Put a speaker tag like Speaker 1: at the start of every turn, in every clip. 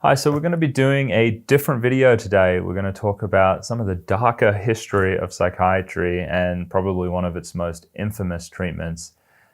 Speaker 1: Hi, so we're going to be doing a different video today. We're going to talk about some of the darker history of psychiatry and probably one of its most infamous treatments,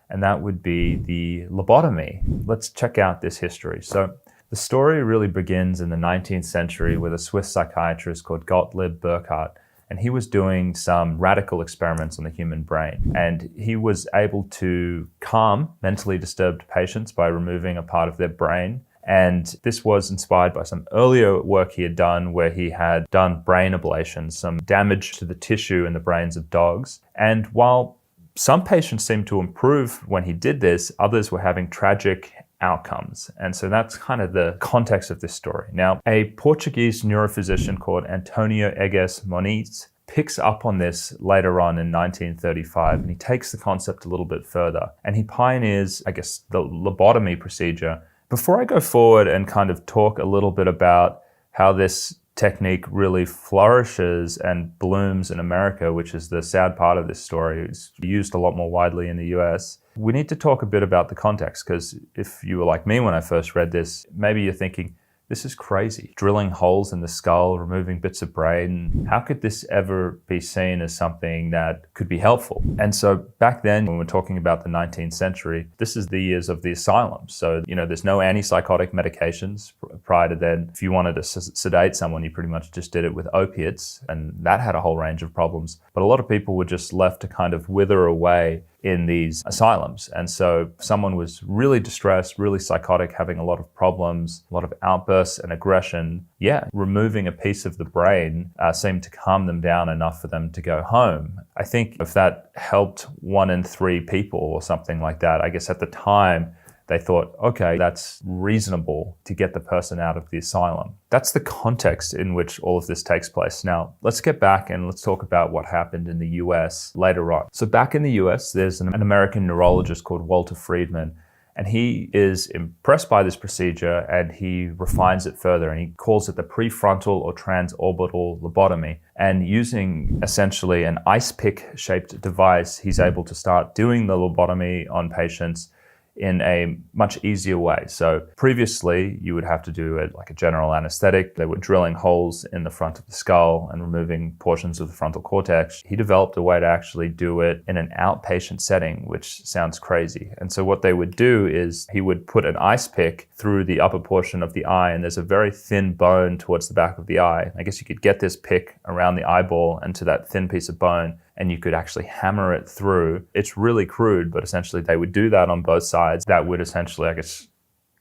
Speaker 1: and that would be the lobotomy. Let's check out this history. So the story really begins in the 19th century with a Swiss psychiatrist called Gottlieb Burckhardt, and he was doing some radical experiments on the human brain, and he was able to calm mentally disturbed patients by removing a part of their brain. And this was inspired by some earlier work he had done where he had done brain ablations, some damage to the tissue in the brains of dogs. And while some patients seemed to improve when he did this, others were having tragic outcomes. And so that's kind of the context of this story. Now, a Portuguese neurophysician called Antonio Egas Moniz picks up on this later on in 1935, and he takes the concept a little bit further. And he pioneers, I guess, the lobotomy procedure. Before I go forward and kind of talk a little bit about how this technique really flourishes and blooms in America, which is the sad part of this story, it's used a lot more widely in the US, we need to talk a bit about the context, because if you were like me when I first read this, maybe you're thinking, this is crazy. Drilling holes in the skull, removing bits of brain. How could this ever be seen as something that could be helpful? And so back then, when we're talking about the 19th century, this is the years of the asylum. So, there's no antipsychotic medications prior to then. If you wanted to sedate someone, you pretty much just did it with opiates, and that had a whole range of problems. But a lot of people were just left to kind of wither away in these asylums. And so if someone was really distressed, really psychotic, having a lot of problems, a lot of outbursts and aggression, removing a piece of the brain seemed to calm them down enough for them to go home. I think if that helped 1 in 3 people or something like that, I guess at the time, they thought, okay, that's reasonable to get the person out of the asylum. That's the context in which all of this takes place. Now, let's get back and let's talk about what happened in the US later on. So back in the US, there's an American neurologist called Walter Friedman, and he is impressed by this procedure and he refines it further, and he calls it the prefrontal or transorbital lobotomy. And using essentially an ice pick shaped device, he's able to start doing the lobotomy on patients in a much easier way. So previously, you would have to do it like a general anesthetic. They were drilling holes in the front of the skull and removing portions of the frontal cortex. He developed a way to actually do it in an outpatient setting, which sounds crazy. And so what they would do is he would put an ice pick through the upper portion of the eye, and there's a very thin bone towards the back of the eye. I guess you could get this pick around the eyeball and to that thin piece of bone, and you could actually hammer it through. It's really crude, but essentially they would do that on both sides. That would essentially, I guess,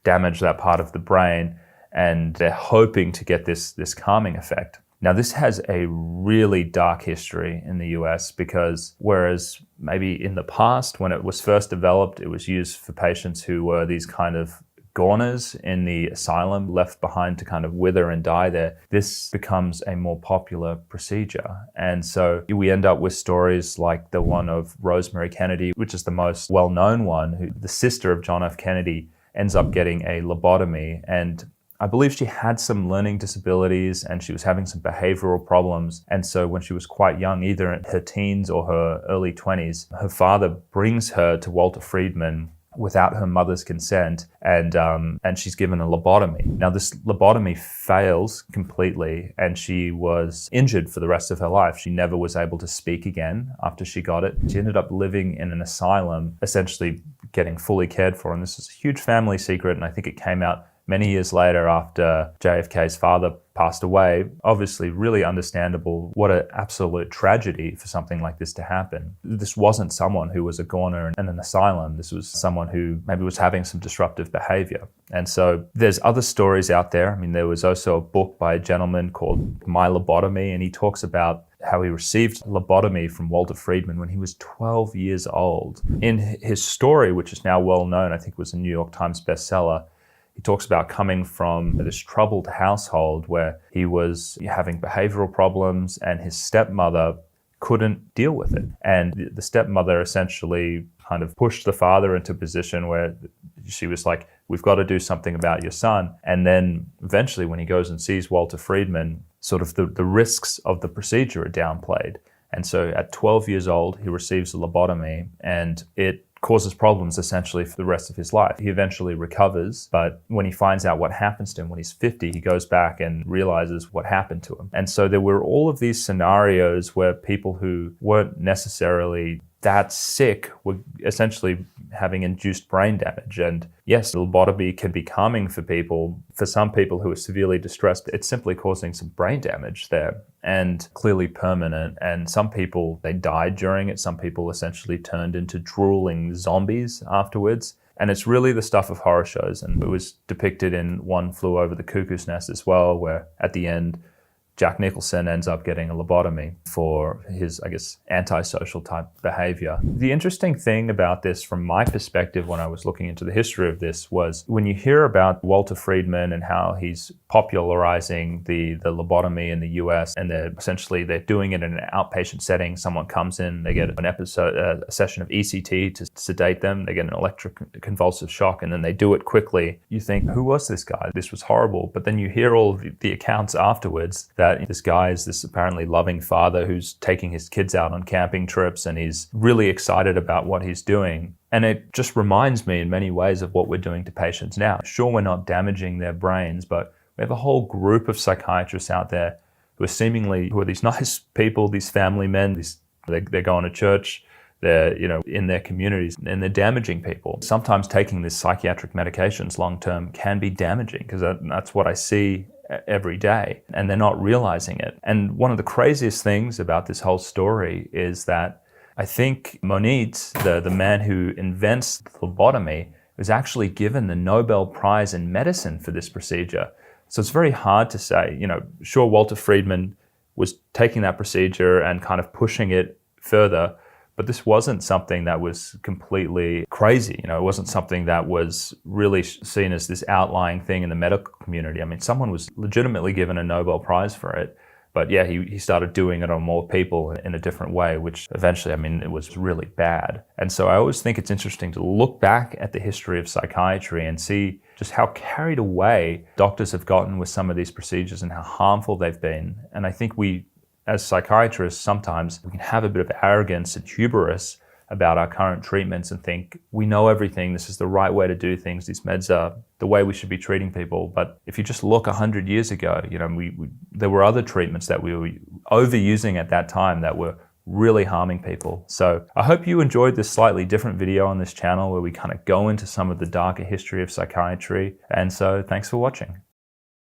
Speaker 1: damage that part of the brain, and they're hoping to get this calming effect. Now, this has a really dark history in the US, because whereas maybe in the past, when it was first developed, it was used for patients who were these kind of goners in the asylum, left behind to kind of wither and die there, this becomes a more popular procedure. And so we end up with stories like the one of Rosemary Kennedy, which is the most well-known one, who the sister of John F. Kennedy ends up getting a lobotomy. And I believe she had some learning disabilities and she was having some behavioral problems. And so when she was quite young, either in her teens or her early 20s, her father brings her to Walter Friedman without her mother's consent, and she's given a lobotomy. Now, this lobotomy fails completely, and she was injured for the rest of her life. She never was able to speak again after she got it. She ended up living in an asylum, essentially getting fully cared for, and this is a huge family secret, and I think it came out many years later after JFK's father passed away. Obviously, really understandable. What an absolute tragedy for something like this to happen. This wasn't someone who was a goner in an asylum. This was someone who maybe was having some disruptive behavior. And so there's other stories out there. I mean, there was also a book by a gentleman called My Lobotomy, and he talks about how he received lobotomy from Walter Friedman when he was 12 years old. In his story, which is now well known, I think was a New York Times bestseller, he talks about coming from this troubled household where he was having behavioral problems and his stepmother couldn't deal with it. And the stepmother essentially kind of pushed the father into a position where she was like, we've got to do something about your son. And then eventually when he goes and sees Walter Friedman, sort of the risks of the procedure are downplayed. And so at 12 years old, he receives a lobotomy, and it causes problems essentially for the rest of his life. He eventually recovers, but when he finds out what happens to him when he's 50, he goes back and realizes what happened to him. And so there were all of these scenarios where people who weren't necessarily that sick were essentially having induced brain damage. And yes, lobotomy can be calming for people. For some people who are severely distressed, it's simply causing some brain damage there, and clearly permanent. And some people, they died during it. Some people essentially turned into drooling zombies afterwards. And it's really the stuff of horror shows. And it was depicted in One Flew Over the Cuckoo's Nest as well, where at the end, Jack Nicholson ends up getting a lobotomy for his, I guess, antisocial type behavior. The interesting thing about this from my perspective when I was looking into the history of this was when you hear about Walter Friedman and how he's popularizing the lobotomy in the US, and they're doing it in an outpatient setting. Someone comes in, they get a session of ECT to sedate them, they get an electric convulsive shock, and then they do it quickly. You think, who was this guy? This was horrible. But then you hear all of the accounts afterwards that this guy is this apparently loving father who's taking his kids out on camping trips, and he's really excited about what he's doing. And it just reminds me in many ways of what we're doing to patients now. Sure, we're not damaging their brains, but we have a whole group of psychiatrists out there who are these nice people, these family men, they're going to church, they're in their communities, and they're damaging people. Sometimes taking these psychiatric medications long term can be damaging, because that's what I see every day, and they're not realizing it. And one of the craziest things about this whole story is that I think Monitz, the man who invents lobotomy, was actually given the Nobel Prize in medicine for this procedure. So it's very hard to say, sure, Walter Friedman was taking that procedure and kind of pushing it further, but this wasn't something that was completely crazy. It wasn't something that was really seen as this outlying thing in the medical community. I mean, someone was legitimately given a Nobel Prize for it. But yeah, he started doing it on more people in a different way, which eventually, it was really bad. And so I always think it's interesting to look back at the history of psychiatry and see just how carried away doctors have gotten with some of these procedures and how harmful they've been. And I think we, as psychiatrists, sometimes we can have a bit of arrogance and hubris about our current treatments and think we know everything, this is the right way to do things, these meds are the way we should be treating people. But if you just look 100 years ago, there were other treatments that we were overusing at that time that were really harming people. So I hope you enjoyed this slightly different video on this channel where we kind of go into some of the darker history of psychiatry. And so thanks for watching.